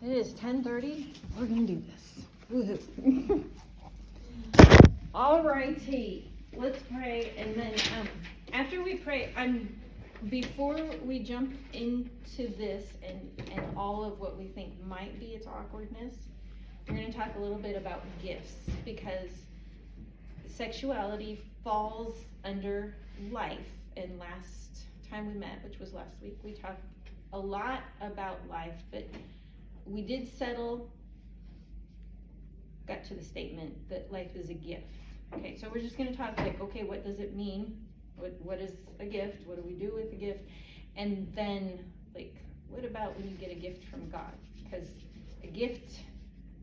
It is 10:30. We're gonna do this. Woohoo. All righty. Let's pray, and then after we pray, before we jump into this and all of what we think might be its awkwardness, we're going to talk a little bit about gifts, because sexuality falls under life. And last time we met, which was last week, we talked a lot about life, but we did got to the statement that life is a gift. Okay, so we're just going to talk like, okay, what does it mean? What is a gift? What do we do with a gift? And then, like, what about when you get a gift from God? Because a gift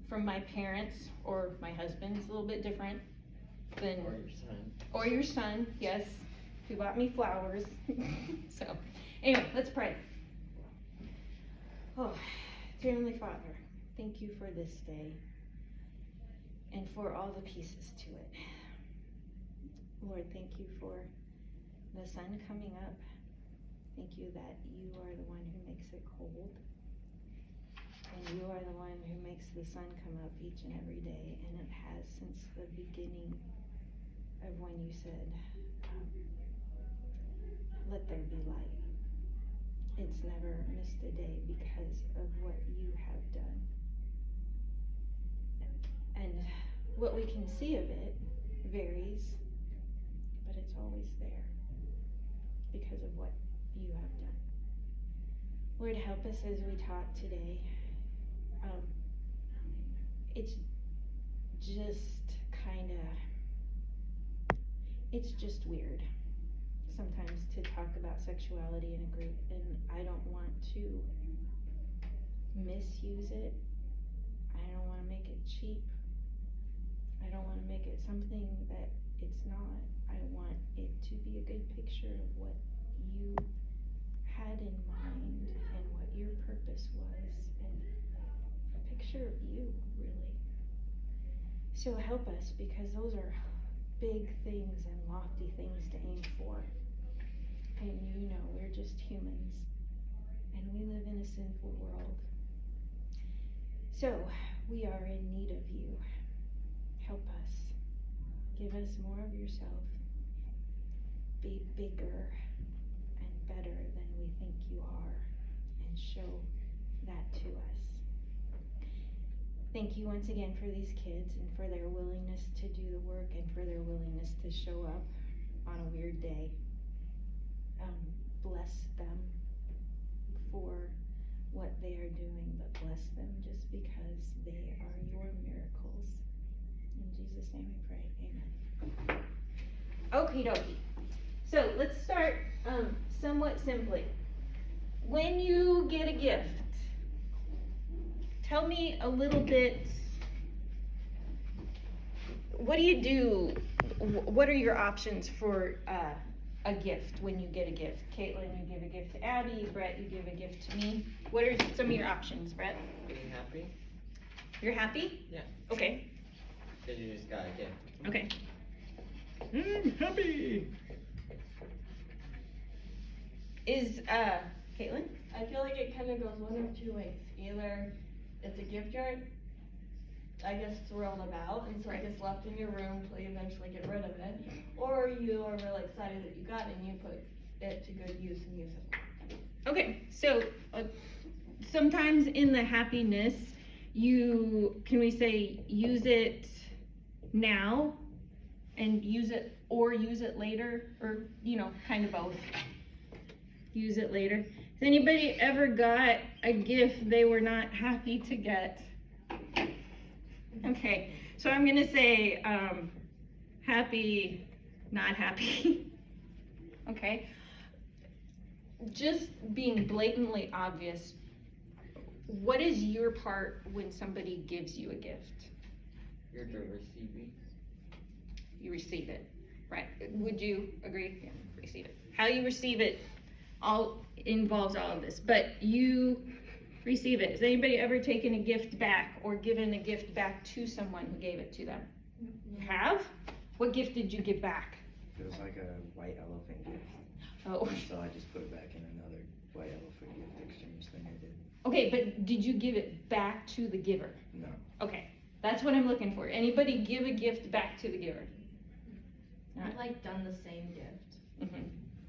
from my parents or my husband is a little bit different than... Or your son, yes. Who bought me flowers. So, anyway, let's pray. Oh, dear Heavenly Father, thank you for this day and for all the pieces to it. Lord, thank you for the sun coming up. Thank you that you are the one who makes it cold. And you are the one who makes the sun come up each and every day. And it has since the beginning of when you said, let there be light. It's never missed a day because of what you have done. And what we can see of it varies, but it's always there because of what you have done. Lord, help us as we talk today. It's just weird sometimes to talk about sexuality in a group, and I don't want to misuse it. I don't want to make it cheap. I don't want to make it something that it's not. I want it to be a good picture of what you had in mind and what your purpose was, and a picture of you, really. So help us, because those are big things and lofty things to aim for. And you know, we're just humans, and we live in a sinful world. So we are in need of you. Help us. Give us more of yourself. Be bigger and better than we think you are, and show that to us. Thank you once again for these kids and for their willingness to do the work and for their willingness to show up on a weird day. Bless them for what they are doing, but bless them just because they are your miracles. In Jesus' name we pray, amen. Okie dokie. So let's start somewhat simply. When you get a gift, tell me a little bit, what do you do? What are your options for a gift when you get a gift? Caitlin, you give a gift to Abby. Brett, you give a gift to me. What are some of your options, Brett? Being happy. You're happy? Yeah. Okay. Because you just got a gift. Okay. Happy. Is Caitlin? I feel like it kind of goes one of two ways. Either it's a gift yard, I guess, thrown about, and so it gets left in your room till you eventually get rid of it, or you are really excited that you got it and you put it to good use and use it. Okay, so sometimes in the happiness, can we say use it now and use it later, or kind of both. Use it later. Has anybody ever got a gift they were not happy to get? Okay, so I'm gonna say happy, not happy. Okay, just being blatantly obvious, what is your part when somebody gives you a gift? You're the receiver. You receive it, right? Would you agree? Yeah, receive it. How you receive it all involves all of this, but you receive it. Has anybody ever taken a gift back or given a gift back to someone who gave it to them? You have? What gift did you give back? It was like a white elephant gift. Oh. So I just put it back in another white elephant gift exchange thing I did. Okay, but did you give it back to the giver? No. Okay, that's what I'm looking for. Anybody give a gift back to the giver? I've like done the same gift.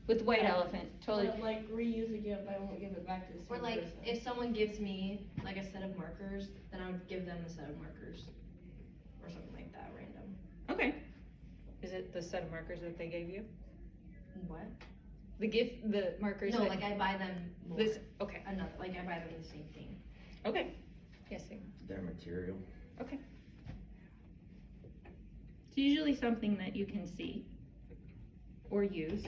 With White Elephant, totally. But, like reuse a gift, I won't give it back to the same Or like, person. if someone gives me like a set of markers, then I would give them a set of markers. Or something like that, random. Okay. Is it the set of markers that they gave you? What? The gift, the markers No, that- like I buy them more. This, okay, Another, like I buy them the same thing. okay. Yes, Sam. Their material. Okay. It's usually something that you can see or use.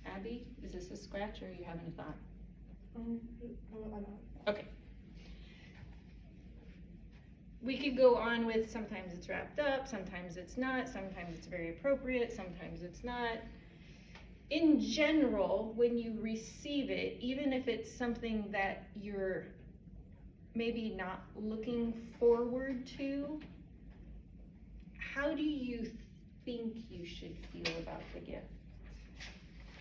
Abby, is this a scratch or are you having a thought? Okay. We could go on with sometimes it's wrapped up, sometimes it's not, sometimes it's very appropriate, sometimes it's not. In general, when you receive it, even if it's something that you're maybe not looking forward to, how do you think you should feel about the gift?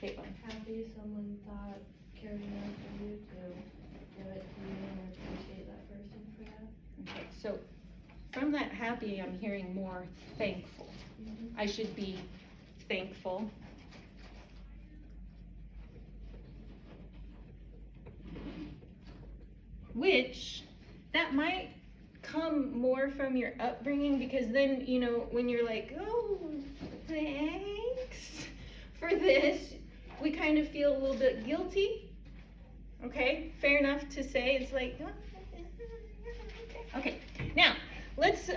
Caitlin? Happy someone thought, cared enough for you to give it to you and appreciate that person for that. Okay, so from that happy, I'm hearing more thankful. I should be thankful. Which, that might come more from your upbringing, because then, you know, when you're like, oh, thanks for this, we kind of feel a little bit guilty. Okay, fair enough to say, it's like, okay, now, let's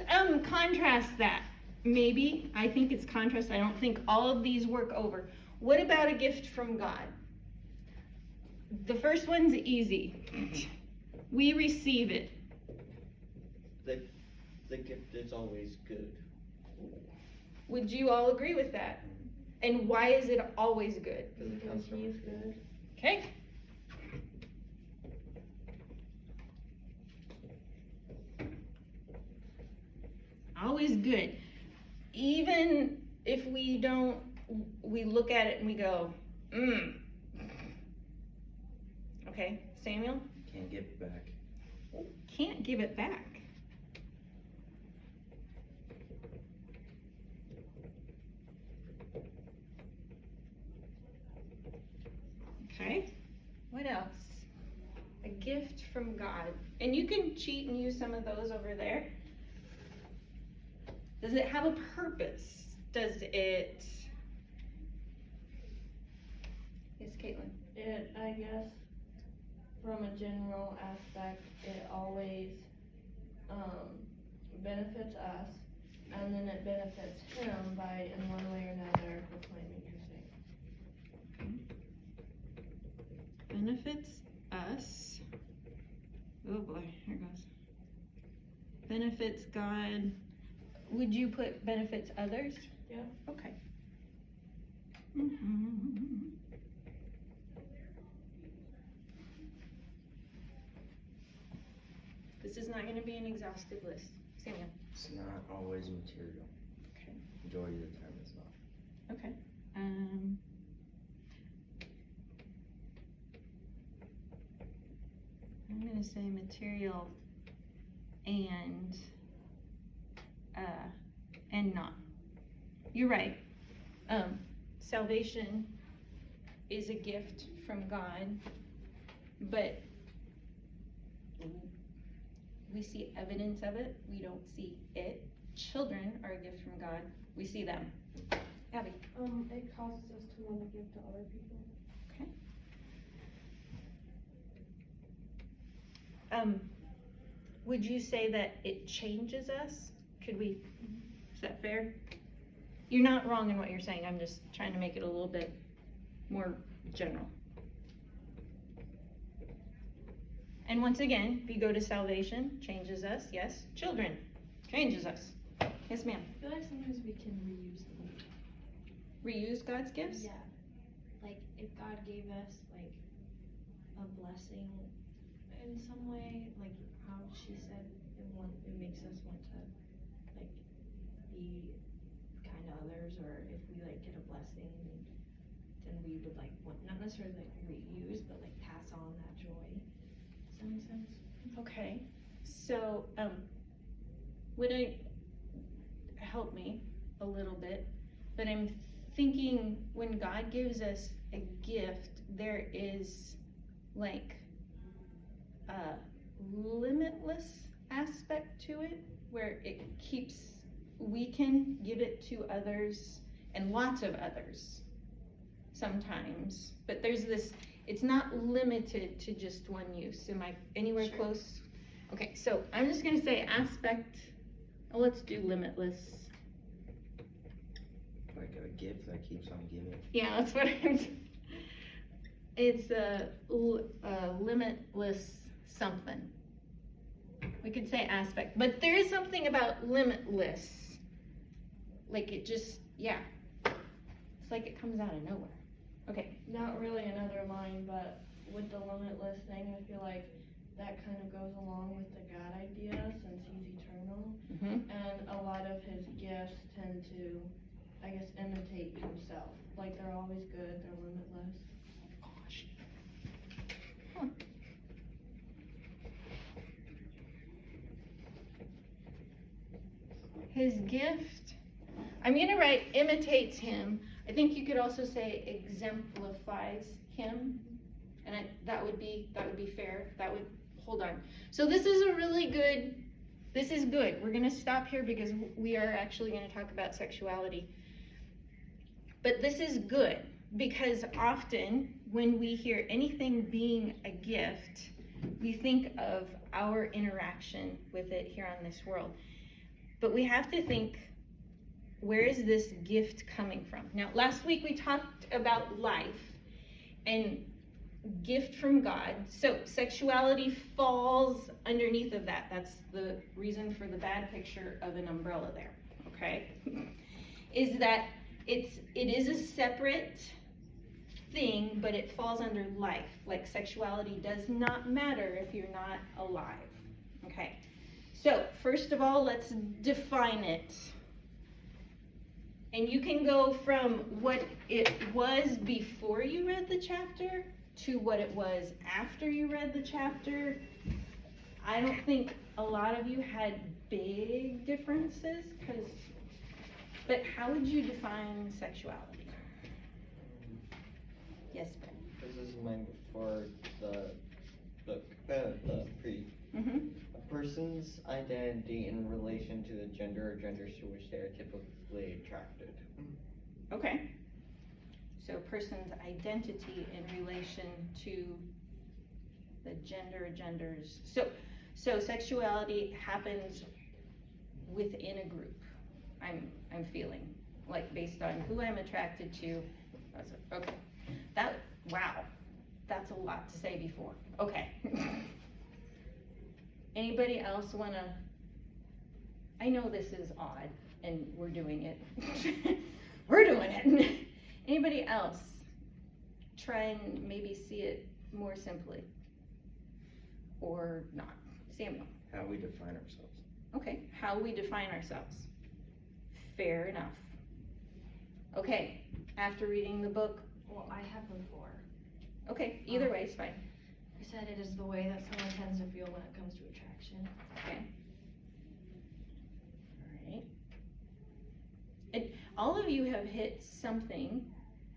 contrast that. Maybe, I think it's contrast, I don't think all of these work over. What about a gift from God? The first one's easy. We receive it. The gift is always good. Would you all agree with that? And why is it always good? Because it comes Because from he's a good. good. Okay? Always good. Even if we don't, we look at it and we go, Okay, Samuel? Can't give it back. Can't give it back. Okay, what else? A gift from God. And you can cheat and use some of those over there. Does it have a purpose? Does it? Yes, Caitlin. It, I guess, from a general aspect, it always, benefits us, and then it benefits him by, in one way or another, proclaiming your faith. Benefits us. Oh boy, here goes. Benefits God. Would you put benefits others? Yeah. Okay. This is not going to be an exhaustive list. Samuel. It's not always material. Okay. Majority of the time it's not. Okay. I'm gonna say material and not. You're right. Salvation is a gift from God, but we see evidence of it, we don't see it. Children are a gift from God, we see them. Abby. It causes us to want to give to other people. Okay. Would you say that it changes us? Could we, is that fair? You're not wrong in what you're saying, I'm just trying to make it a little bit more general. And once again, if you go to salvation, changes us, yes. Children, changes us. Yes, ma'am. I feel like sometimes we can reuse them. Reuse God's gifts? Yeah. Like if God gave us like a blessing in some way, like how she said it makes us want to like be kind to others, or if we like get a blessing and we would like, not necessarily like reuse, but like pass on that joy. Does that make sense? Okay, so, would it help me a little bit? But I'm thinking when God gives us a gift, there is like a limitless aspect to it where we can give it to others and lots of others sometimes, but there's this, it's not limited to just one use. Am I anywhere Sure. close? Okay, so I'm just gonna say aspect, let's do limitless. Like a gift that keeps on giving. Yeah, that's what it's a limitless something. We could say aspect, but there is something about limitless. Like it just, yeah. It's like it comes out of nowhere. Okay. Not really another line, but with the limitless thing, I feel like that kind of goes along with the God idea since he's eternal. Mm-hmm. And a lot of his gifts tend to, I guess, imitate himself. Like they're always good, they're limitless. Gosh. Huh. His gift, I'm gonna write imitates him. I think you could also say exemplifies him, and that would be fair. Hold on. So this is good. We're gonna stop here because we are actually gonna talk about sexuality. But this is good because often when we hear anything being a gift, we think of our interaction with it here on this world. But we have to think, where is this gift coming from? Now, last week we talked about life and gift from God. So sexuality falls underneath of that. That's the reason for the bad picture of an umbrella there, okay? Is that it is a separate thing, but it falls under life. Like sexuality does not matter if you're not alive, okay? So first of all, let's define it. And you can go from what it was before you read the chapter to what it was after you read the chapter. I don't think a lot of you had big differences, but how would you define sexuality? Yes, Ben. This is mine before the book, the pre. Mm-hmm. A person's identity in relation to the gender or genders to which they are typically attracted. Okay. So a person's identity in relation to the gender or genders. So sexuality happens within a group. I'm feeling like based on who I'm attracted to. Okay. Wow. That's a lot to say before. Okay. Anybody else wanna? I know this is odd and we're doing it. We're doing it. Anybody else try and maybe see it more simply? Or not? Samuel. How we define ourselves. Okay, how we define ourselves. Fair enough. Okay, after reading the book, Well, I have before. okay, either way is fine. I said it is the way that someone tends to feel when it comes to attraction. Okay. Alright. And all of you have hit something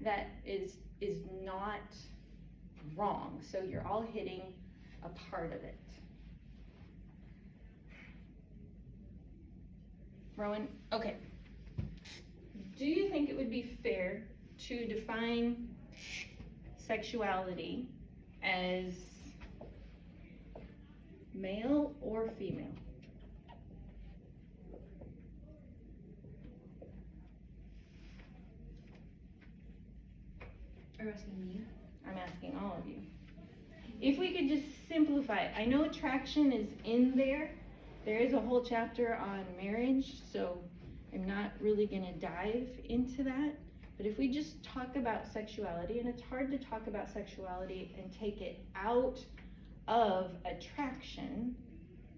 that is not wrong, so you're all hitting a part of it. Rowan, okay. Do you think it would be fair to define sexuality as male or female? Are you asking me? I'm asking all of you. If we could just simplify it. I know attraction is in there. There is a whole chapter on marriage, so I'm not really gonna dive into that. But if we just talk about sexuality, and it's hard to talk about sexuality and take it out of attraction,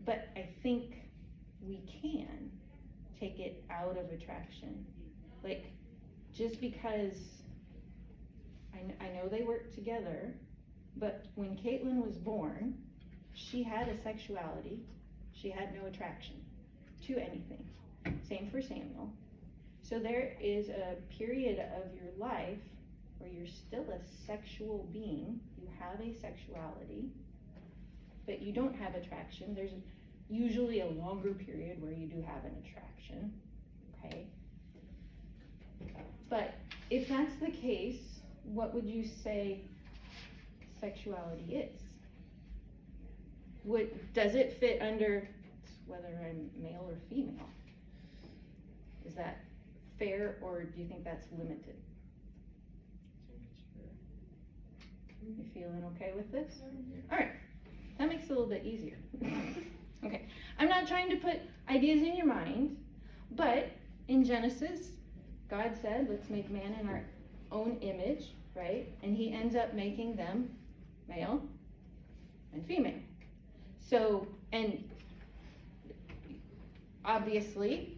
but I think we can take it out of attraction. Like, just because I know they work together, but when Caitlin was born, she had a sexuality, she had no attraction to anything. Same for Samuel. So there is a period of your life where you're still a sexual being, you have a sexuality, but you don't have attraction. There's usually a longer period where you do have an attraction, okay? But if that's the case, what would you say sexuality is? Does it fit under whether I'm male or female? Is that fair, or do you think that's limited? You feeling okay with this? Alright, that makes it a little bit easier. Okay, I'm not trying to put ideas in your mind, but in Genesis, God said, let's make man in our own image, right? And he ends up making them male and female. So, and obviously,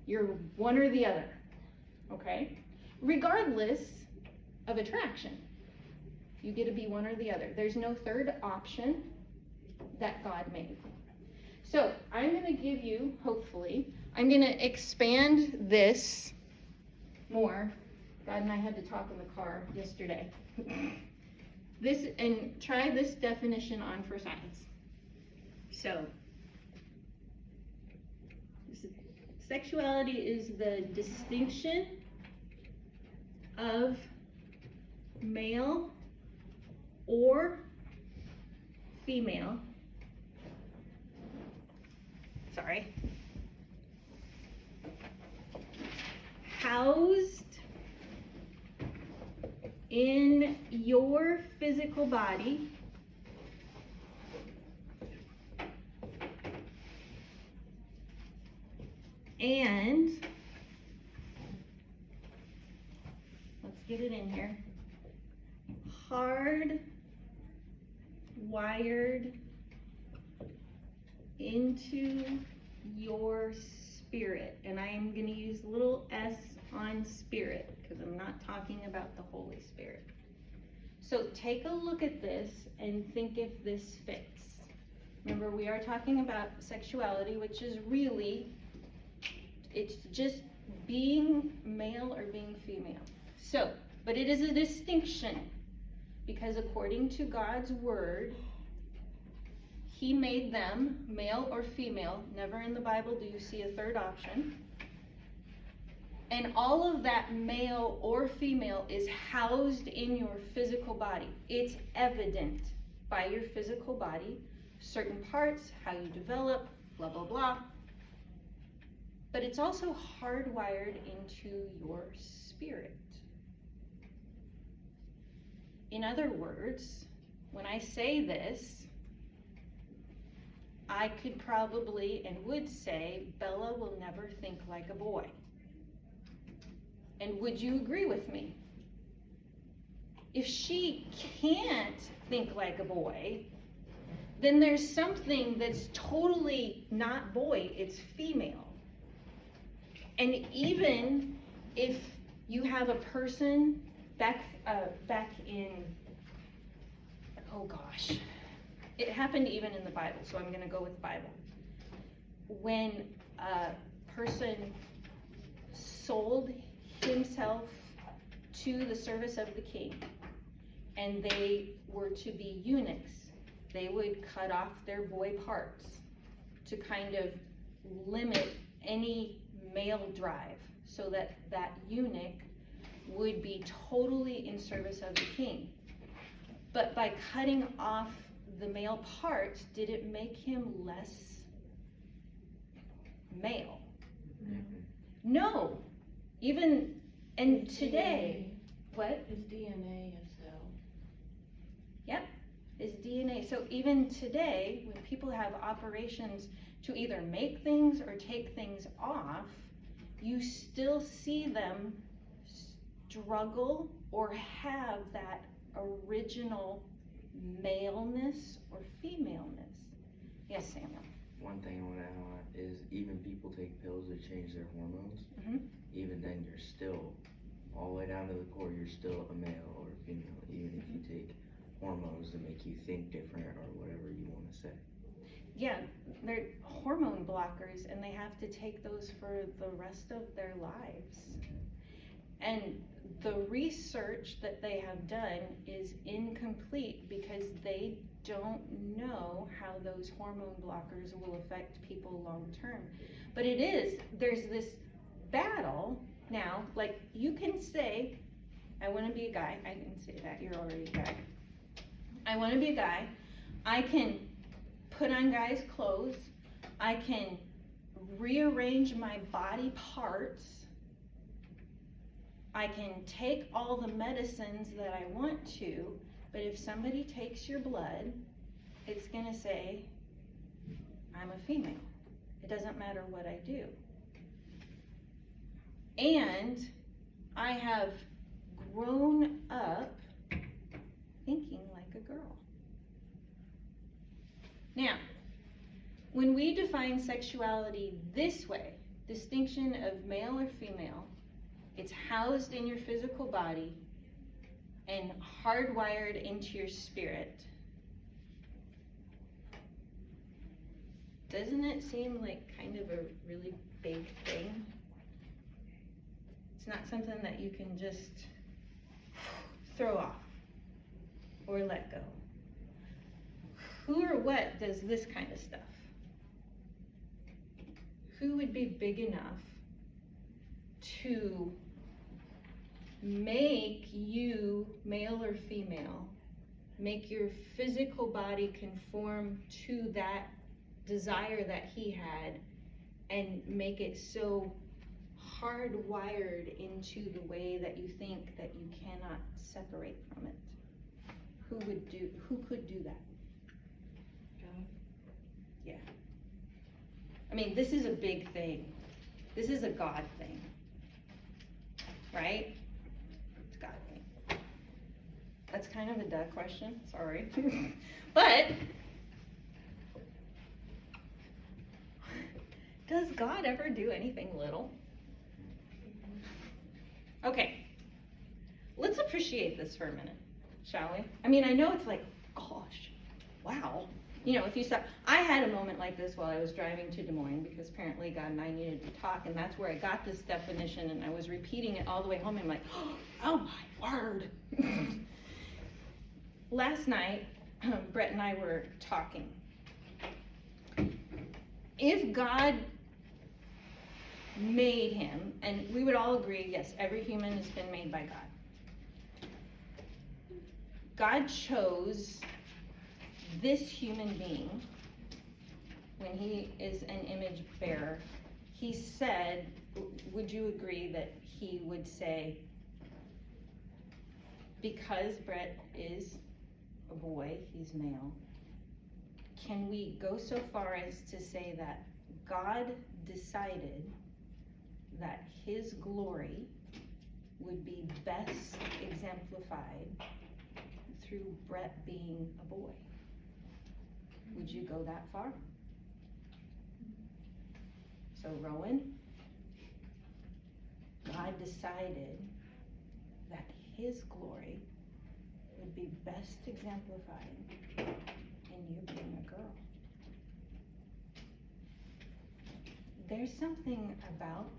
you're one or the other, okay? Regardless of attraction, you get to be one or the other. There's no third option that God made. So, I'm going to give you, hopefully, I'm going to expand this more. God and I had to talk in the car yesterday. This, and try this definition on for science. So, sexuality is the distinction of male or female. Sorry. Housed in your physical body and let's get it in here, hard wired into your spirit. And I am going to use little s on spirit because I'm not talking about the Holy Spirit. So take a look at this and think if this fits. Remember, we are talking about sexuality, which is really, it's just being male or being female. So, but it is a distinction because according to God's word, he made them male or female. Never in the Bible do you see a third option. And all of that male or female is housed in your physical body. It's evident by your physical body, certain parts, how you develop, blah, blah, blah. But it's also hardwired into your spirit. In other words, when I say this, I could probably and would say, Bella will never think like a boy. And would you agree with me? If she can't think like a boy, then there's something that's totally not boy, it's female. And even if you have a person back in, oh gosh, it happened even in the Bible, so I'm gonna go with the Bible. When a person sold himself to the service of the king, and they were to be eunuchs, they would cut off their boy parts to kind of limit any male drive so that that eunuch would be totally in service of the king. But by cutting off the male parts, did it make him less male? No. Even, and His today, DNA. what? His DNA is still. Yep, his DNA. So even today, when people have operations to either make things or take things off, you still see them struggle or have that original maleness or femaleness. Yes, Samuel? One thing I want to add on is even people take pills to change their hormones. Mm-hmm. Even then, you're still all the way down to the core, you're still a male or a female, even if you take hormones to make you think different or whatever you wanna say. Yeah, they're hormone blockers and they have to take those for the rest of their lives. And the research that they have done is incomplete because they don't know how those hormone blockers will affect people long term. But there's this battle now, like you can say, I wanna be a guy, I can say that, you're already a guy. I wanna be a guy, I can put on guys' clothes, I can rearrange my body parts, I can take all the medicines that I want to, but if somebody takes your blood, it's gonna say, I'm a female. It doesn't matter what I do. And I have grown up thinking like a girl. Now, when we define sexuality this way, distinction of male or female, it's housed in your physical body and hardwired into your spirit. Doesn't it seem like kind of a really big thing? It's not something that you can just throw off or let go. Who or what does this kind of stuff? Who would be big enough to make you male or female, make your physical body conform to that desire that he had, and make it so hardwired into the way that you think that you cannot separate from it? Who could do that? God. Yeah. I mean, this is a big thing. This is a God thing. Right? It's a God thing. That's kind of a duh question, sorry. But does God ever do anything little? Okay, let's appreciate this for a minute, shall we? I mean, I know it's like, gosh, wow. You know, if you stop, I had a moment like this while I was driving to Des Moines because apparently God and I needed to talk, and that's where I got this definition, and I was repeating it all the way home, and I'm like, oh my word. Last night, Brett and I were talking. If God made him, and we would all agree, yes, every human has been made by God. God chose this human being when he is an image bearer. He said, would you agree that he would say, because Brett is a boy, he's male, can we go so far as to say that God decided that his glory would be best exemplified through Brett being a boy? Would you go that far? So Rowan, God decided that his glory would be best exemplified in you being a girl. There's something about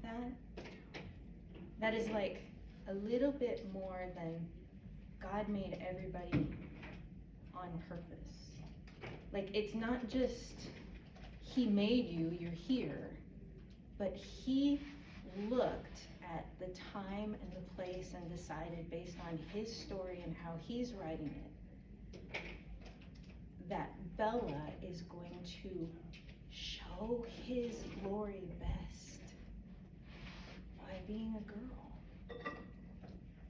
that is like a little bit more than God made everybody on purpose. Like, it's not just he made you, you're here, but he looked at the time and the place and decided based on his story and how he's writing it, that Bella is going to show his glory best by being a girl.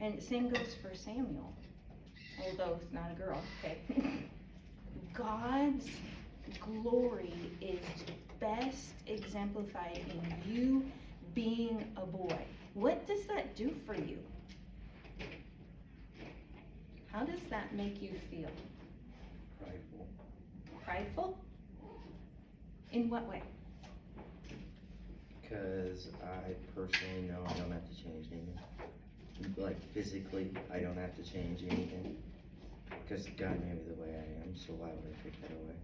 And same goes for Samuel, although it's not a girl, okay. God's glory is best exemplified in you being a boy. What does that do for you? How does that make you feel? Prideful. Prideful? In what way? Because I personally know I don't have to change anything. like physically, I don't have to change anything. Because God made me the way I am, so why would I take that away?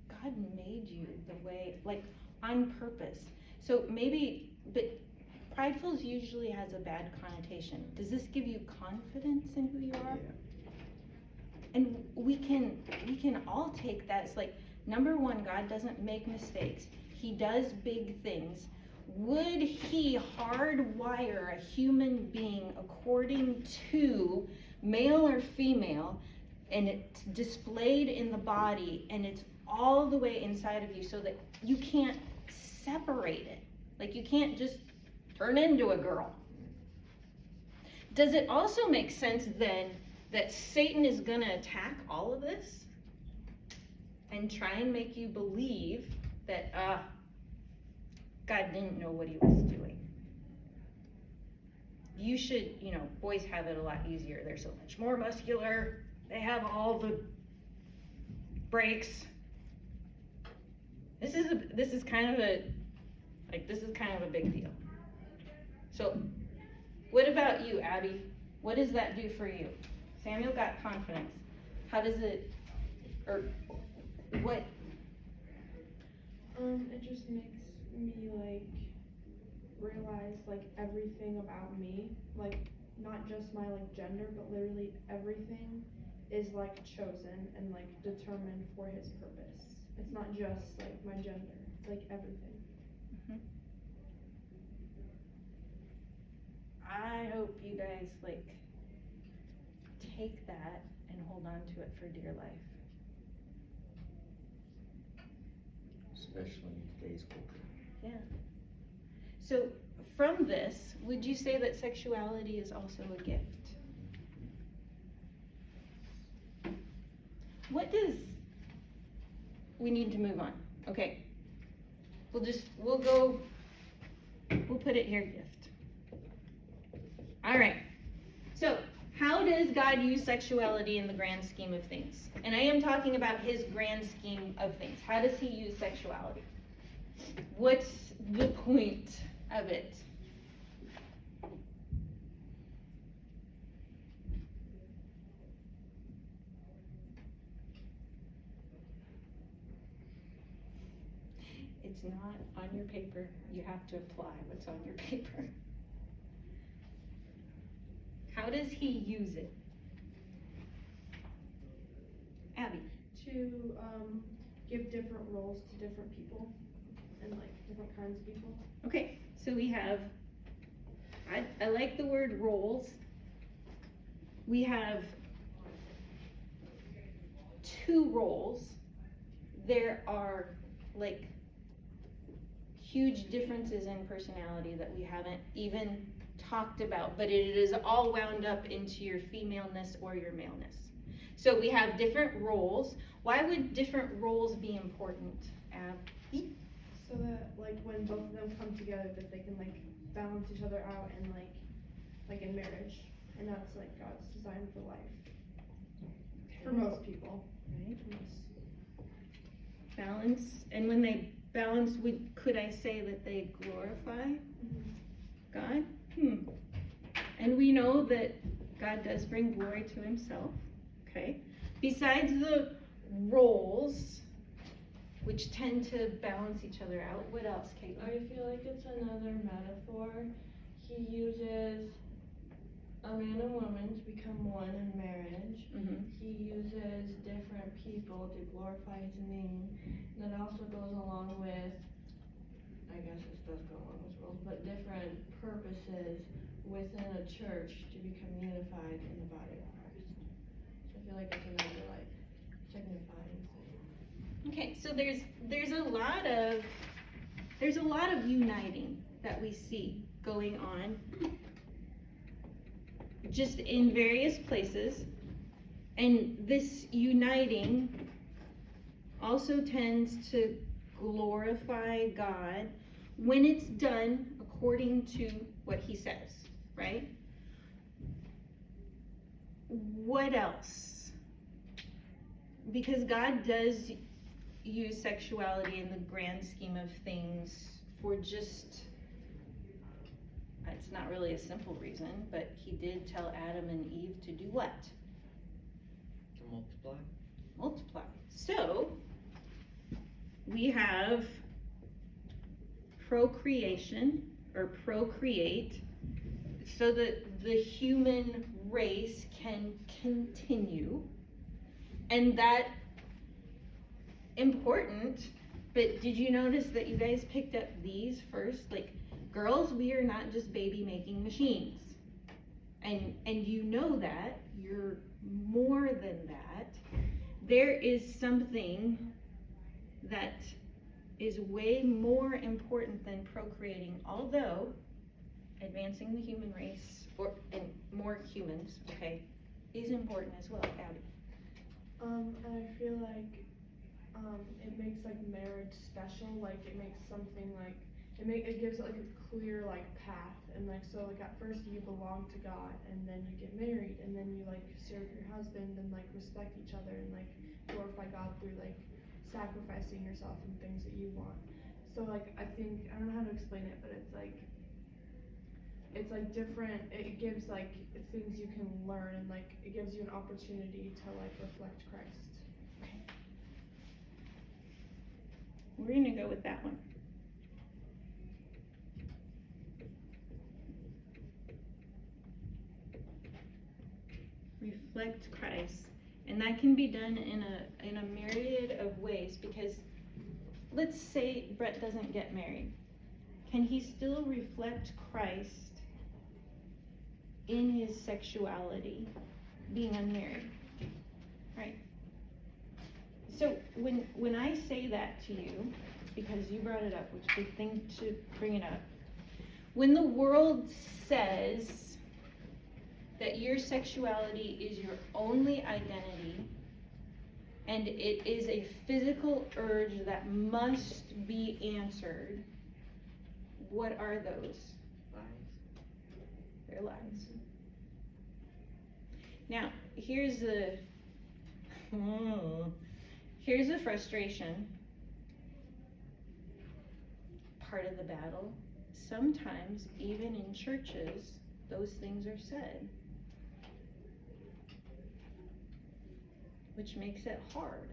God made you the way, like, on purpose. So maybe, but prideful usually has a bad connotation. Does this give you confidence in who you are? Yeah. And we can all take that as like, number one, God doesn't make mistakes. He does big things. Would he hardwire a human being according to male or female, and it's displayed in the body, and it's all the way inside of you so that you can't separate it? Like, you can't just turn into a girl. Does it also make sense then that Satan is going to attack all of this and try and make you believe that God didn't know what he was doing? You should, boys have it a lot easier. They're so much more muscular. They have all the breaks. This is kind of a big deal. So, what about you, Abby? What does that do for you? Samuel got confidence. How does it, or what? It just makes me like realize like everything about me, like not just my like gender, but literally everything is like chosen and like determined for his purpose. It's not just like my gender, it's like everything. Mm-hmm. I hope you guys like take that and hold on to it for dear life. Especially in today's culture. Yeah. So from this, would you say that sexuality is also a gift? We need to move on. Okay. We'll put it here, gift. All right. So, how does God use sexuality in the grand scheme of things? And I am talking about his grand scheme of things. How does he use sexuality? What's the point of it? It's not on your paper. You have to apply what's on your paper. How does he use it? Abby. To give different roles to different people and like different kinds of people. Okay, so we have, I like the word roles. We have 2 roles. There are like huge differences in personality that we haven't even talked about, but it is all wound up into your femaleness or your maleness. So we have different roles. Why would different roles be important, Abby? So that like when both of them come together, that they can like balance each other out and like in marriage, and that's like God's design for life. For most people. Right. Most. Balance, and when they balance, could I say that they glorify God? And we know that God does bring glory to himself. Okay. Besides the roles, which tend to balance each other out, what else, Caitlin? I feel like it's another metaphor. He uses a man and woman to become one in marriage. Mm-hmm. He uses different people to glorify his name. And that also goes along with, I guess this does go along with roles, but different purposes within a church to become unified in the body of Christ. So I feel like it's another like signifying thing. Okay, so there's a lot of uniting that we see going on just in various places, and this uniting also tends to glorify God when it's done according to what he says, right? What else? Because God does use sexuality in the grand scheme of things for just it's not really a simple reason, but he did tell Adam and Eve to do what? To multiply? Multiply. So, we have procreation, or procreate, so that the human race can continue. And that important, but did you notice that you guys picked up these first? Like, girls, we are not just baby making machines. And you know that, you're more than that. There is something that is way more important than procreating, although advancing the human race, and more humans, okay, is important as well, Abby. And I feel like, it makes like marriage special, like it makes something like, it gives it like a clear like path, and like, so like at first you belong to God, and then you get married, and then you like serve your husband, and like respect each other, and like glorify God through like sacrificing yourself and things that you want. So like, I think, I don't know how to explain it, but it's like different, it gives like things you can learn, and like it gives you an opportunity to like reflect Christ. We're gonna go with that one. Reflect Christ. And that can be done in a myriad of ways, because let's say Brett doesn't get married. Can he still reflect Christ in his sexuality, being unmarried? Right? So when I say that to you, because you brought it up, which is a good thing to bring it up, when the world says that your sexuality is your only identity, and it is a physical urge that must be answered, what are those? Lies. They're lies. Now, here's the frustration. Part of the battle. Sometimes, even in churches, those things are said, which makes it hard.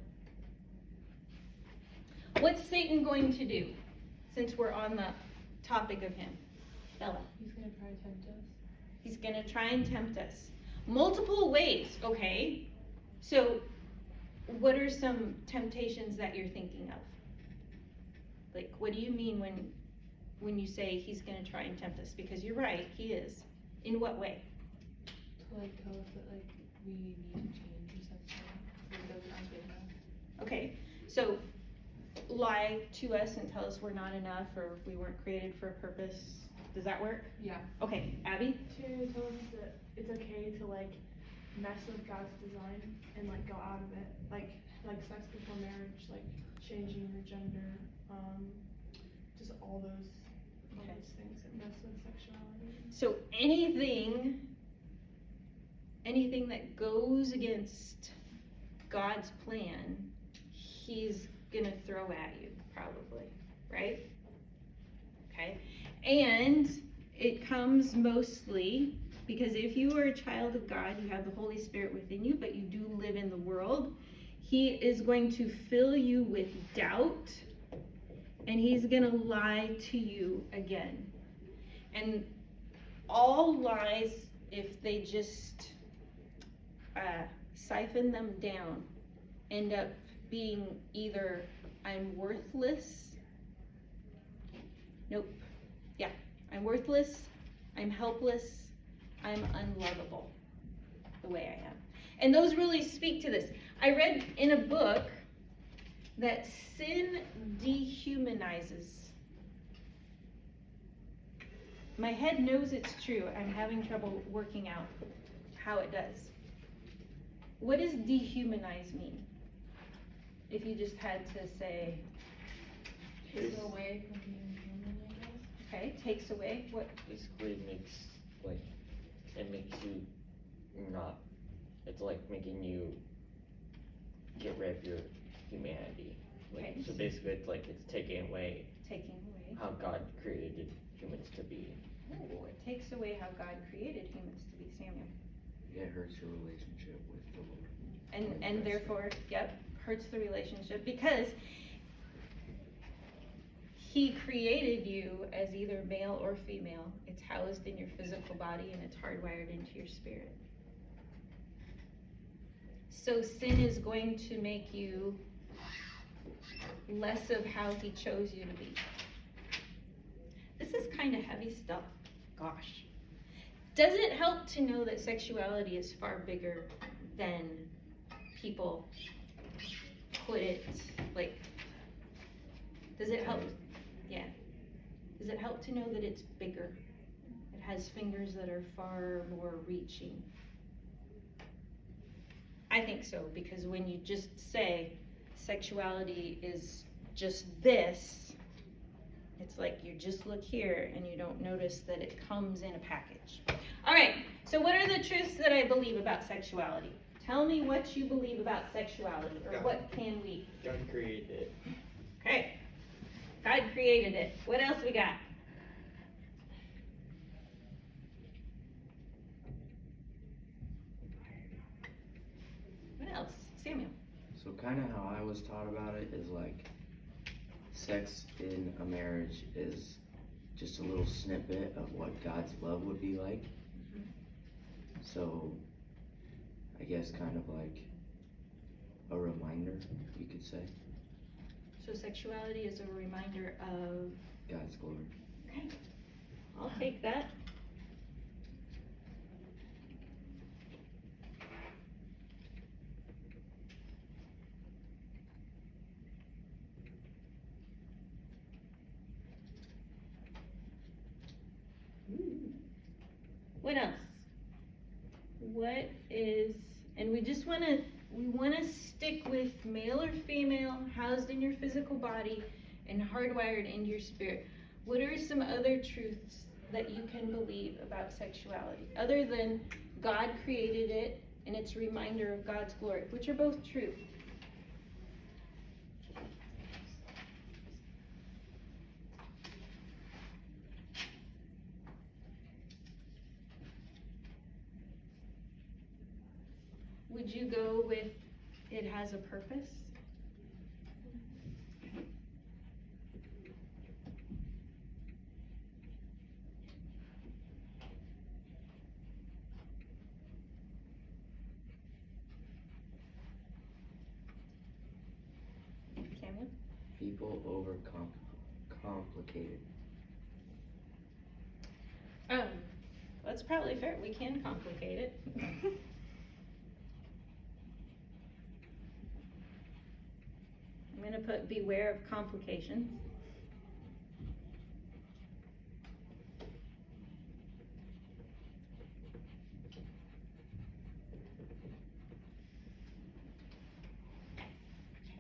What's Satan going to do, since we're on the topic of him? Bella. He's gonna try to tempt us. He's gonna try and tempt us. Multiple ways, okay? So, what are some temptations that you're thinking of? Like, what do you mean when you say he's gonna try and tempt us? Because you're right, he is. In what way? To like tell us that like we need to change or something. Like that we're not good enough. Okay, so lie to us and tell us we're not enough, or we weren't created for a purpose. Does that work? Yeah. Okay, Abby? To tell us that it's okay to like mess with God's design and like go out of it, like sex before marriage, like changing your gender, just all those things that mess with sexuality. So anything that goes against God's plan, he's gonna throw at you, probably, right? Okay, and it comes mostly because if you are a child of God, you have the Holy Spirit within you, but you do live in the world. He is going to fill you with doubt, and he's gonna lie to you again. And all lies, if they just siphon them down, end up being either I'm worthless, nope, yeah, I'm worthless, I'm helpless, I'm unlovable, the way I am. And those really speak to this. I read in a book that sin dehumanizes. My head knows it's true. I'm having trouble working out how it does. What does dehumanize mean? If you just had to say. Takes away from being human, I guess. Okay, takes away, what? Basically it makes you not, it's like making you get rid of your humanity. Like, Okay. so basically it's taking away Taking away. how God created humans to be. Oh, it takes away how God created humans to be, Samuel. It hurts your relationship with the Lord. And therefore, yep, hurts the relationship because He created you as either male or female. It's housed in your physical body and it's hardwired into your spirit. So sin is going to make you less of how He chose you to be. This is kind of heavy stuff. Gosh. Does it help to know that sexuality is far bigger than people put it? Like, does it help? Yeah. Does it help to know that it's bigger? It has fingers that are far more reaching. I think so, because when you just say sexuality is just this, it's like you just look here and you don't notice that it comes in a package. All right, so what are the truths that I believe about sexuality? Tell me what you believe about sexuality, or what can we? God created it. Okay, God created it. What else we got? What else? Samuel. So kind of how I was taught about it is like sex in a marriage is just a little snippet of what God's love would be like. So I guess kind of like a reminder, you could say. So sexuality is a reminder of God's glory. Okay, I'll take that. What else? What is, and we want to stick with male or female, housed in your physical body and hardwired into your spirit. What are some other truths that you can believe about sexuality, other than God created it and it's a reminder of God's glory, which are both true? Would you go with it has a purpose? Samuel? People complicate it. That's probably fair. We can complicate it. I'm going to put beware of complications.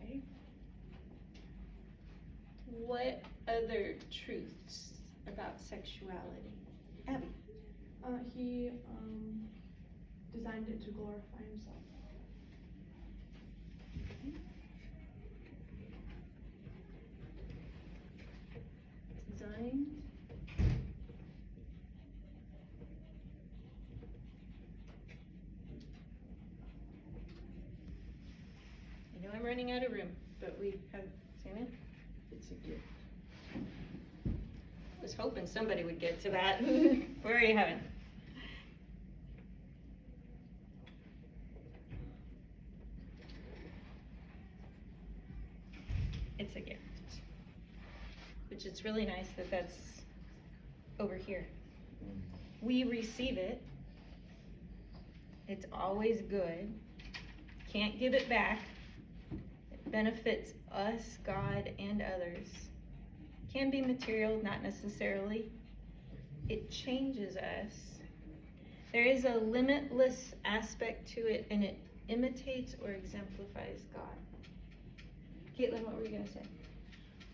Okay. What other truths about sexuality? Abby. He designed it to glorify himself. Designed. I know I'm running out of room, but we have, Samuel? It's a gift. I was hoping somebody would get to that. We already haven't. It's a gift. Which it's really nice that that's over here. We receive it. It's always good. Can't give it back. It benefits us, God, and others. Can be material, not necessarily. It changes us. There is a limitless aspect to it, and it imitates or exemplifies God. Caitlin, what were you going to say?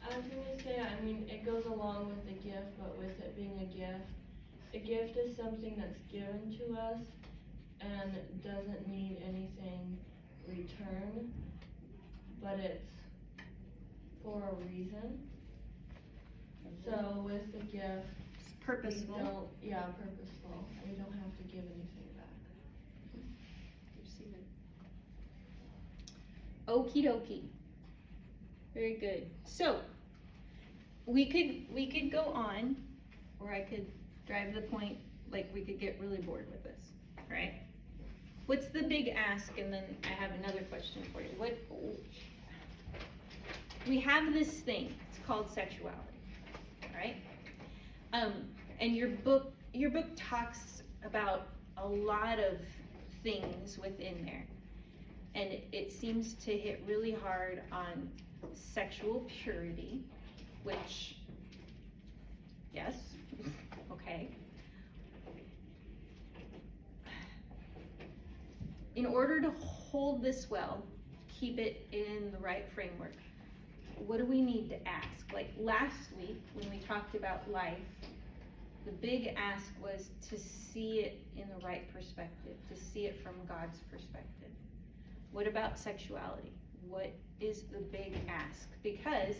I was gonna say, I mean, it goes along with the gift, but with it being a gift is something that's given to us and doesn't need anything returned, but it's for a reason. So with the gift, Purposeful. We don't, yeah, purposeful, and we don't have to give anything back. Receive it. Okie dokie. Very good. So, we could go on, or I could drive the point, like we could get really bored with this, right? What's the big ask? And then I have another question for you. We have this thing, it's called sexuality, right? And your book talks about a lot of things within there. And it seems to hit really hard on sexual purity, which, yes, okay. In order to hold this well, keep it in the right framework, what do we need to ask? Like last week, when we talked about life, the big ask was to see it in the right perspective, to see it from God's perspective. What about sexuality? What is the big ask? Because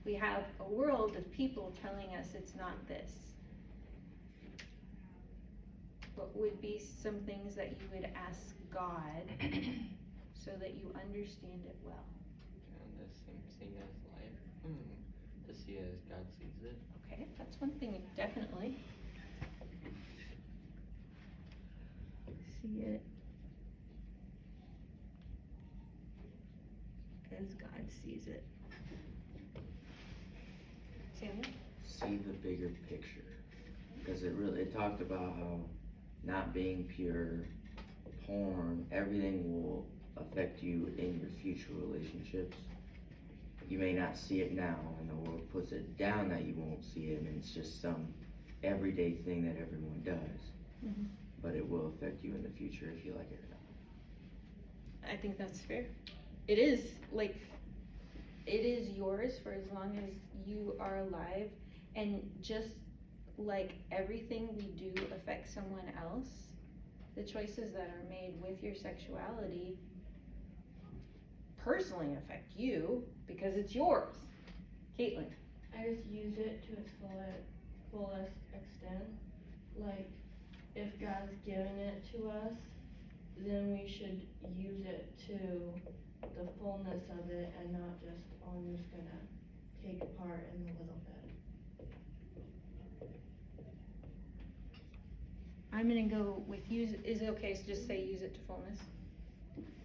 we have a world of people telling us it's not this. What would be some things that you would ask God so that you understand it well? And the same thing as life. To see it as God sees it. Okay, that's one thing, definitely. See it as God sees it. Samuel? See the bigger picture. Because it talked about how not being pure, porn, everything will affect you in your future relationships. You may not see it now, and the world puts it down that you won't see it, and it's just some everyday thing that everyone does. Mm-hmm. But it will affect you in the future if you like it or not. I think that's fair. It is, like, it is yours for as long as you are alive, and just like everything we do affects someone else, the choices that are made with your sexuality personally affect you because it's yours. Caitlin? I just use it to its fullest extent. Like, if God's given it to us, then we should use it to the fullness of it and not just, oh, I'm just gonna take part in a little bit. I'm gonna go with use, is it okay to just say use it to fullness?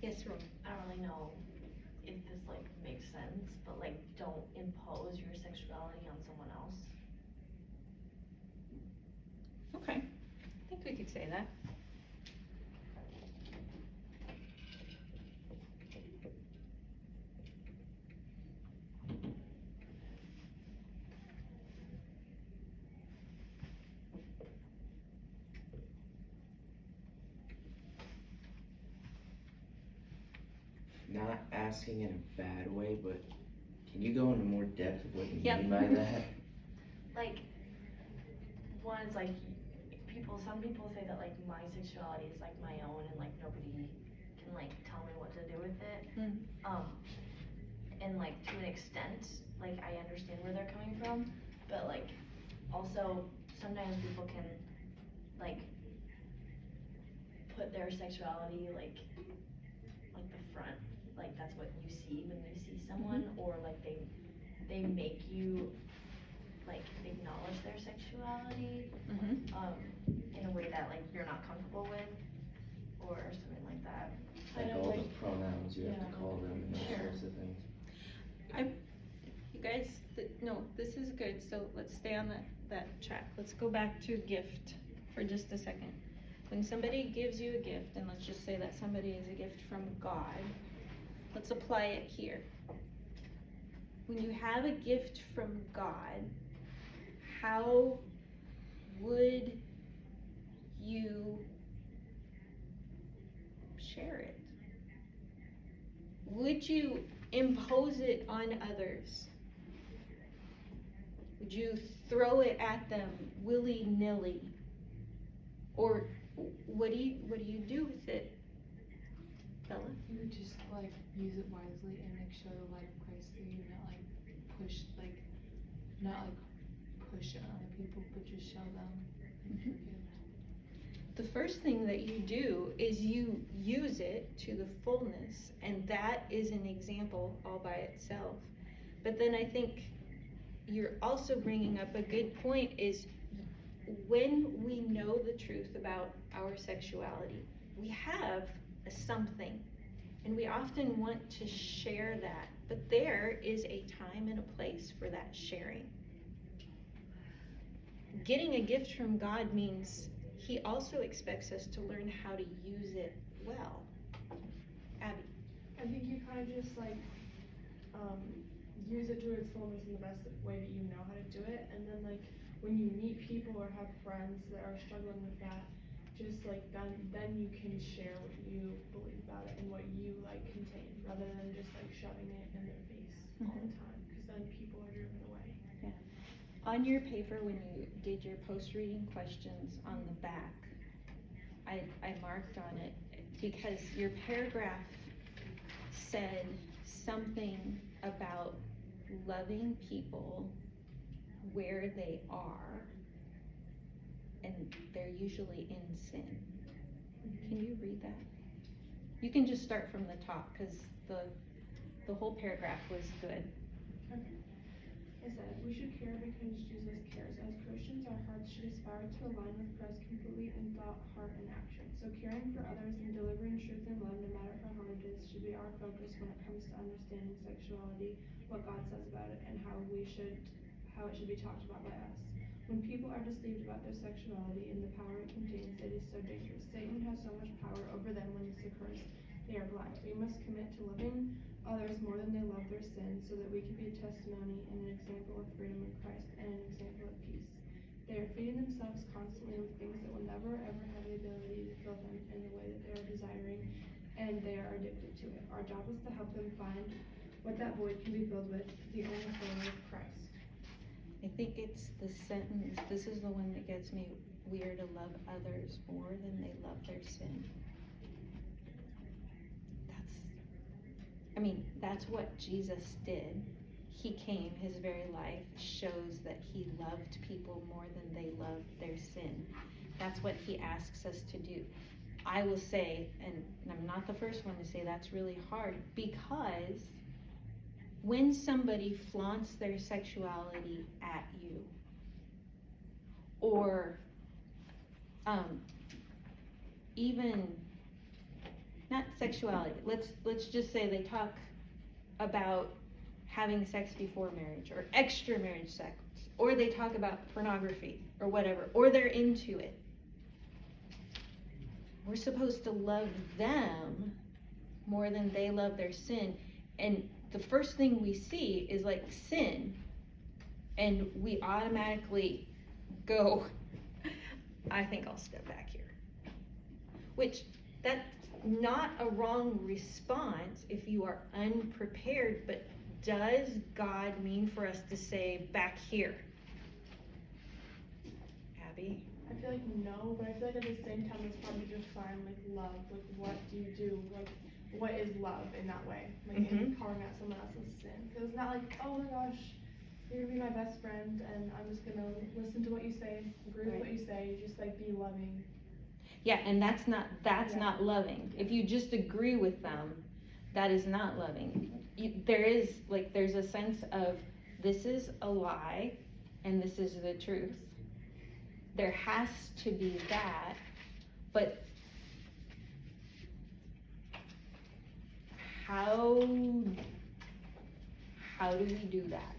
Yes, Romy? I don't really know if this like makes sense, but like don't impose your sexuality on someone else. Okay, I think we could say that. Not asking in a bad way, but can you go into more depth of what you Yep. mean by that? Like, one is like, some people say that like my sexuality is like my own and like nobody can like tell me what to do with it. And like to an extent, like I understand where they're coming from, but like also sometimes people can like put their sexuality like the front, like that's what you see when you see someone, or like they make you like acknowledge their sexuality in a way that like you're not comfortable with or something like that. Like all the pronouns you have to call them and those Sure. sorts of things. You guys, no, this is good, so let's stay on that track. Let's go back to gift for just a second. When somebody gives you a gift, and let's just say that somebody is a gift from God, let's apply it here. When you have a gift from God, how would you share it? Would you impose it on others? Would you throw it at them willy-nilly? Or what do you do with it, Bella? You would just like use it wisely and like show the light of Christ through you, not like push, like not like push it on other people, but just show them and Mhm. forgive. The first thing that you do is you use it to the fullness, and that is an example all by itself. But then I think you're also bringing up a good point is when we know the truth about our sexuality, we have a something, and we often want to share that, but there is a time and a place for that sharing. Getting a gift from God means He also expects us to learn how to use it well. Abby. I think you kind of just like use it to its fullness in the best way that you know how to do it, and then like when you meet people or have friends that are struggling with that, just like then you can share what you believe about it and what you like contain, rather than just like shoving it in their face all the time, because then people are driven away. On your paper, when you did your post-reading questions on the back, I marked on it because your paragraph said something about loving people where they are, and they're usually in sin. Can you read that? You can just start from the top, because the whole paragraph was good. Okay. I said, we should care because Jesus cares. As Christians, our hearts should aspire to align with Christ completely in thought, heart, and action. So caring for others and delivering truth and love, no matter how hard it is, should be our focus when it comes to understanding sexuality, what God says about it, and how it should be talked about by us. When people are deceived about their sexuality and the power it contains, it is so dangerous. Satan has so much power over them when this occurs. They are blind. We must commit to loving others more than they love their sin, so that we can be a testimony and an example of freedom in Christ and an example of peace. They are feeding themselves constantly with things that will never ever have the ability to fill them in the way that they are desiring, and they are addicted to it. Our job is to help them find what that void can be filled with, the only filling of Christ. I think it's the sentence, this is the one that gets me, we are to love others more than they love their sin. That's what Jesus did. He came, his very life shows that he loved people more than they loved their sin. That's what he asks us to do. I will say, and I'm not the first one to say that's really hard, because when somebody flaunts their sexuality at you, or even not sexuality, let's just say they talk about having sex before marriage or extra-marriage sex, or they talk about pornography or whatever, or they're into it. We're supposed to love them more than they love their sin, and the first thing we see is like sin, and we automatically go, I think I'll step back here. Which, that's not a wrong response if you are unprepared, but does God mean for us to say back here? Abby? I feel like no, but I feel like at the same time it's probably define like love. Like what do you do? Like what is love in that way? Like in calling out someone else's sin. Because it's not like, oh my gosh, you're gonna be my best friend and I'm just gonna listen to what you say, agree with what you say, just like be loving. Yeah, and that's not loving. If you just agree with them, that is not loving. There's a sense of, this is a lie and this is the truth. There has to be that, but how do we do that?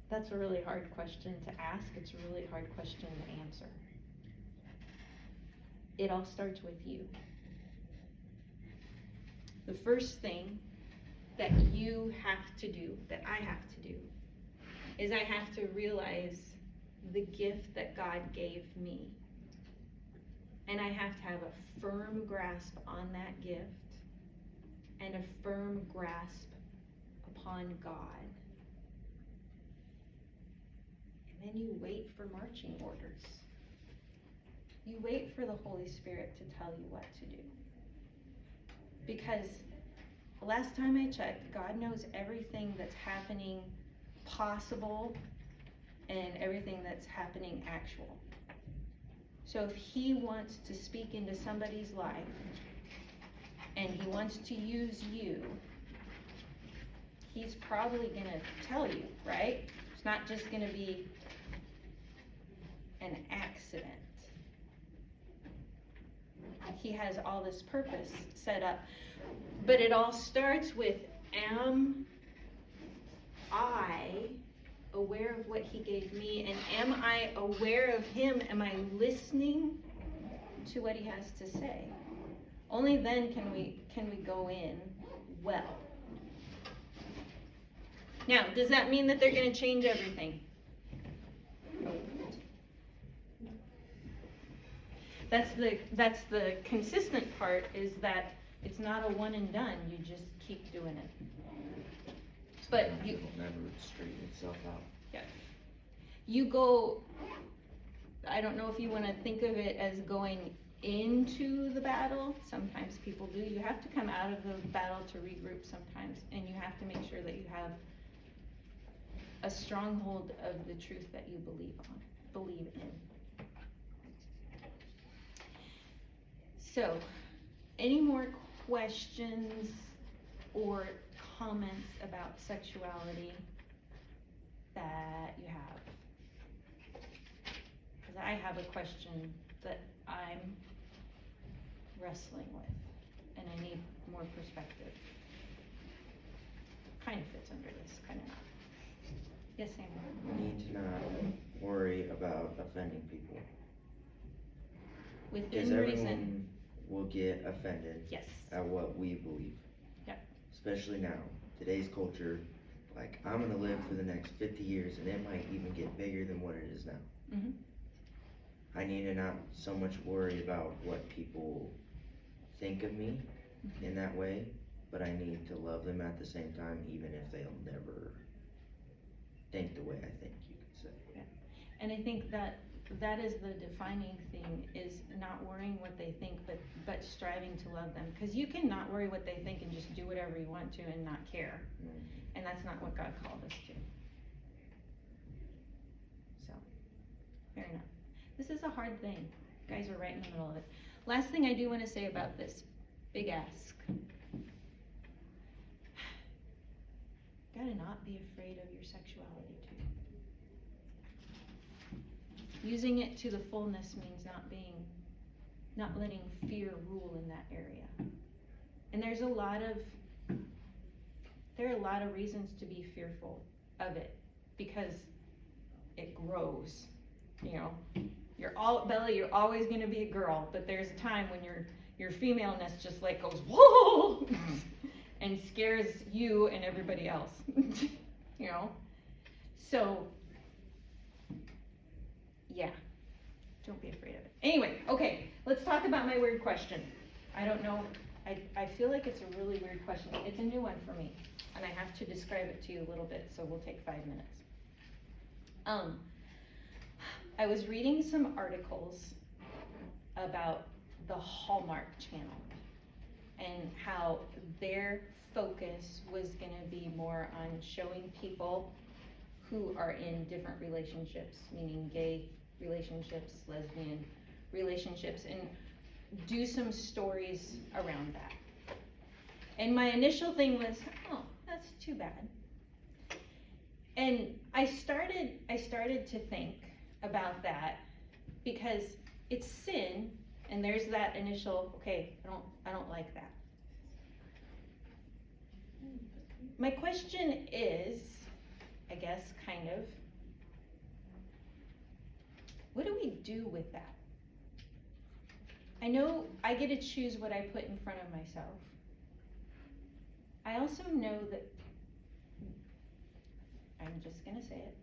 That's a really hard question to ask. It's a really hard question to answer. It all starts with you. The first thing that you have to do, that I have to do, is I have to realize the gift that God gave me. And I have to have a firm grasp on that gift and a firm grasp upon God. And then you wait for marching orders. You wait for the Holy Spirit to tell you what to do. Because last time I checked, God knows everything that's happening possible and everything that's happening actual. So if he wants to speak into somebody's life and he wants to use you, he's probably gonna tell you, right? It's not just gonna be an accident. He has all this purpose set up. But it all starts with, am I aware of what he gave me, and am I aware of him? Am I listening to what he has to say? Only then can we go in well. Now, does that mean that they're going to change everything? No. That's the consistent part, is that it's not a one and done. You just keep doing it. But you will never straighten itself out. Yeah. You go, I don't know if you want to think of it as going into the battle. Sometimes people do. You have to come out of the battle to regroup sometimes, and you have to make sure that you have a stronghold of the truth that you believe in. So, any more questions or comments about sexuality that you have? Because I have a question that I'm wrestling with, and I need more perspective. Kind of fits under this, kind of not. Yes, Sam? We need to not worry about offending people. Because Within reason. everyone will get offended Yes. at what we believe. Yep. Especially now, today's culture, like, I'm gonna live for the next 50 years and it might even get bigger than what it is now. Mm-hmm. I need to not so much worry about what people think of me in that way, but I need to love them at the same time, even if they'll never think the way I think, you could say. Yeah. And I think that is the defining thing, is not worrying what they think, but striving to love them. Because you can not worry what they think and just do whatever you want to and not care. And that's not what God called us to. So, fair enough. This is a hard thing. You guys are right in the middle of it. Last thing I do want to say about this, big ask. Gotta not be afraid of your sexuality too. Using it to the fullness means not letting fear rule in that area. And there are a lot of reasons to be fearful of it, because it grows, you know. Bella, you're always gonna be a girl, but there's a time when your femaleness just like goes, whoa, and scares you and everybody else, you know. So, yeah, don't be afraid of it. Anyway, okay, let's talk about my weird question. I don't know, I feel like it's a really weird question. It's a new one for me, and I have to describe it to you a little bit, so we'll take 5 minutes. I was reading some articles about the Hallmark Channel and how their focus was going to be more on showing people who are in different relationships, meaning gay relationships, lesbian relationships, and do some stories around that. And my initial thing was, oh, that's too bad. And I started to think about that, because it's sin, and there's that initial, okay, I don't like that. My question is, I guess, kind of, what do we do with that? I know I get to choose what I put in front of myself. I also know that, I'm just gonna say it,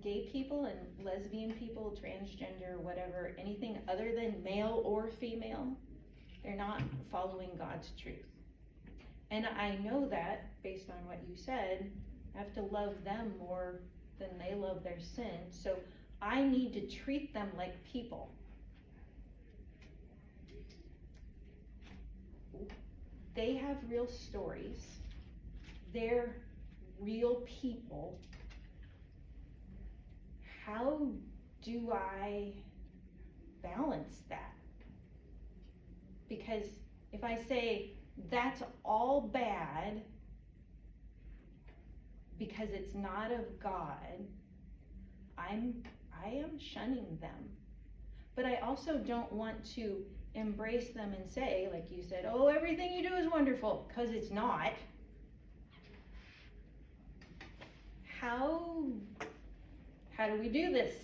gay people and lesbian people, transgender, whatever, anything other than male or female, they're not following God's truth. And I know that, based on what you said, I have to love them more than they love their sin. So I need to treat them like people. they have real stories, they're real people. How do I balance that? Because if I say that's all bad because it's not of God, I am shunning them. But I also don't want to embrace them and say, like you said, oh, everything you do is wonderful, because it's not. How do we do this?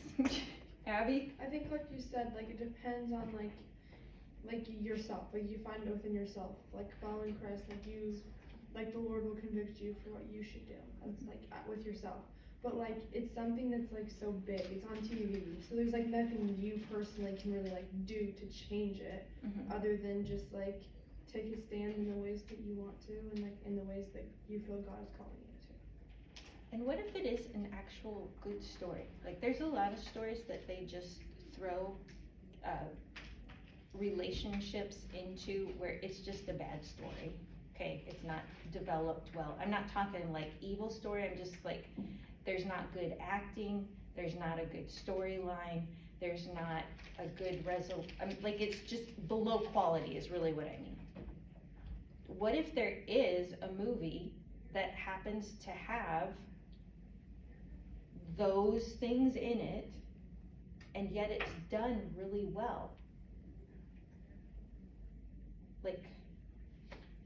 Abby? I think like you said, like it depends on like yourself, like you find it within yourself, like following Christ, like the Lord will convict you for what you should do. That's like with yourself. But like it's something that's like so big, it's on TV, so there's like nothing you personally can really like do to change it, other than just like take a stand in the ways that you want to, and like in the ways that you feel God is calling you to. And what if it is an actual good story? Like there's a lot of stories that they just throw relationships into where it's just a bad story. Okay, it's not developed well. I'm not talking like evil story, I'm just like, there's not good acting, there's not a good storyline, there's not a good like it's just below quality is really what I mean. What if there is a movie that happens to have those things in it, and yet it's done really well? Like,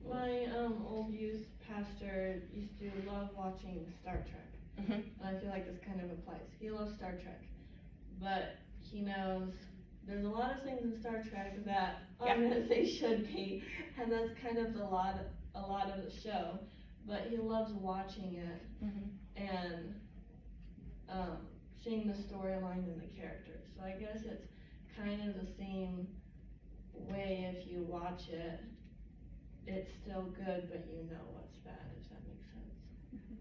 My old youth pastor used to love watching Star Trek. And I feel like this kind of applies. He loves Star Trek, but he knows there's a lot of things in Star Trek that aren't as they should be, and that's kind of a lot of the show. But he loves watching it and seeing the storyline and the characters. So I guess it's kind of the same way. If you watch it, it's still good, but you know what's bad, if that makes sense.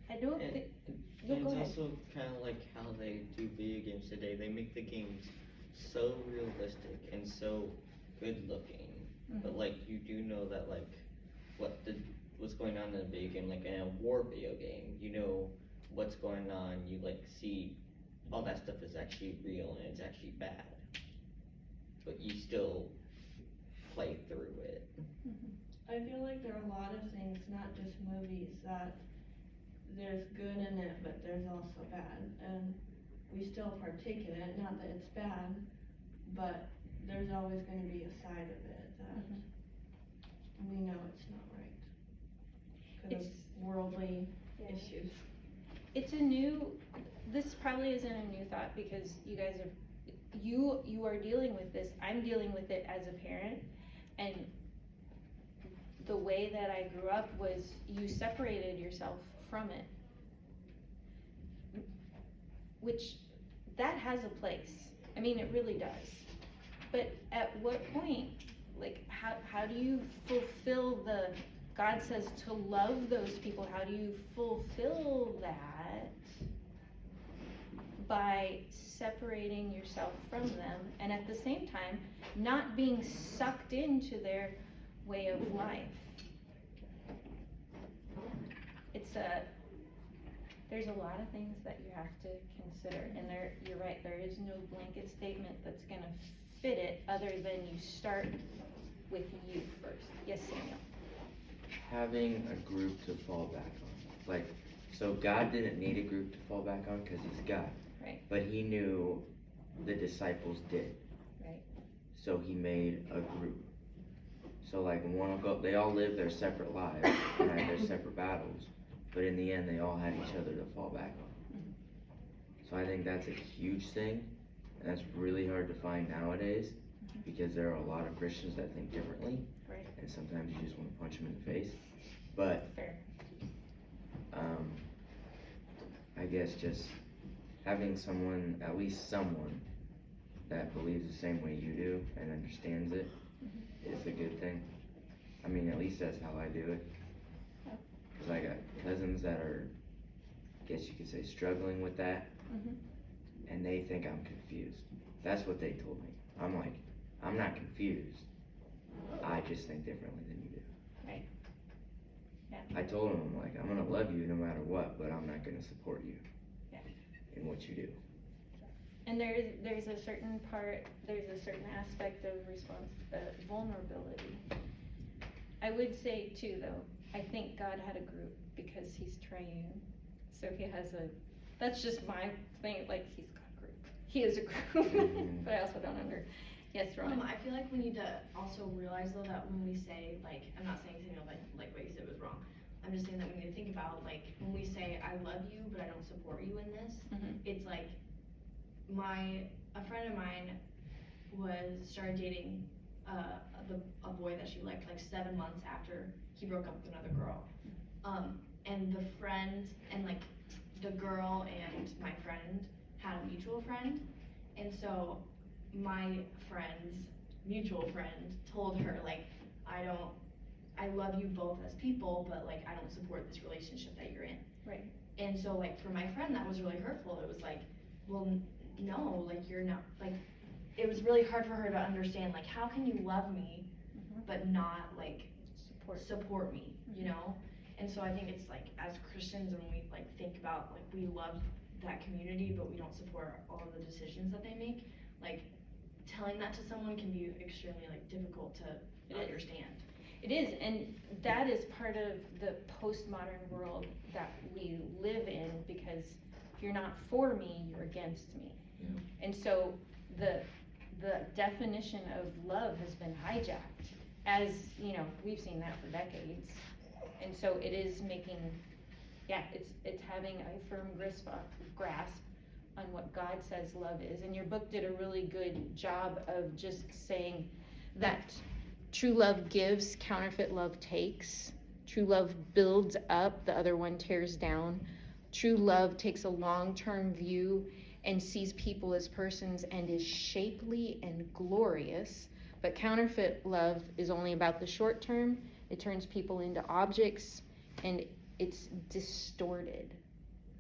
I don't And- think. And Go it's ahead. also kind of like how they do video games today. They make the games so realistic and so good looking, but like you do know that like what's going on in a video game, like in a war video game, you know what's going on. You like see all that stuff is actually real and it's actually bad, but you still play through it. I feel like there are a lot of things, not just movies, that there's good in it, but there's also bad, and we still partake in it. Not that it's bad, but there's always going to be a side of it that we know it's not right because of worldly issues. It's this probably isn't a new thought, because you guys you are dealing with this. I'm dealing with it as a parent, and the way that I grew up was you separated yourself from it, which that has a place. I mean, it really does. But at what point, like, how do you fulfill God says to love those people? How do you fulfill that? By separating yourself from them, and at the same time not being sucked into their way of life. There's a lot of things that you have to consider, and you're right, there is no blanket statement that's gonna fit it, other than you start with you first. Yes, Samuel? Having a group to fall back on. Like, so God didn't need a group to fall back on because he's God. Right. But he knew the disciples did. Right. So he made a group. So like they all lived their separate lives and had their separate battles, but in the end they all had each other to fall back on. So I think that's a huge thing, and that's really hard to find nowadays, because there are a lot of Christians that think differently. Right. And sometimes you just want to punch them in the face. But Fair. I guess just having someone, at least someone, that believes the same way you do and understands it is a good thing. I mean, at least that's how I do it. Because I got cousins that are, I guess you could say, struggling with that, and they think I'm confused. That's what they told me. I'm like, I'm not confused. I just think differently than you do. Right. Yeah. I told him, I'm like, I'm gonna love you no matter what, but I'm not gonna support you. Yeah. In what you do. And there's a certain aspect of vulnerability. I would say too, though, I think God had a group because he's triune. So he has that's just my thing, like he's got a group. He is a group, but I also don't yes, Ron. I feel like we need to also realize though that when we say, like, I'm not saying, like what you said was wrong. I'm just saying that we need to think about, like, when we say, I love you, but I don't support you in this, it's like, a friend of mine started dating a boy that she liked like 7 months after he broke up with another girl. And the friend and like the girl and my friend had a mutual friend, and so my friend's mutual friend told her, like, I love you both as people, but like I don't support this relationship that you're in. Right. And so like for my friend that was really hurtful. It was like, well, no, like you're not, like it was really hard for her to understand, like, how can you love me but not like support me, you know? And so I think it's like, as Christians, when we like think about like we love that community but we don't support all of the decisions that they make, like telling that to someone can be extremely like difficult to understand. It is, and that is part of the postmodern world that we live in, because if you're not for me, you're against me. Yeah. And so the definition of love has been hijacked, as you know, we've seen that for decades. And so it is making, it's having a firm grasp on what God says love is. And your book did a really good job of just saying that true love gives, counterfeit love takes. True love builds up, the other one tears down. True love takes a long-term view and sees people as persons and is shapely and glorious. But counterfeit love is only about the short term. It turns people into objects, and it's distorted.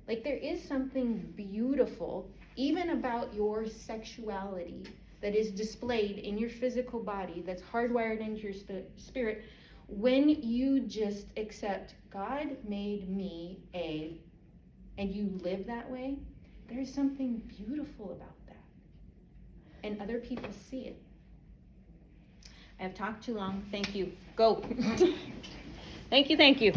Like, there is something beautiful, even about your sexuality, that is displayed in your physical body, that's hardwired into your spirit, when you just accept God made me and you live that way. There's something beautiful about that, and other people see it. I have talked too long. Thank you. Go. Thank you.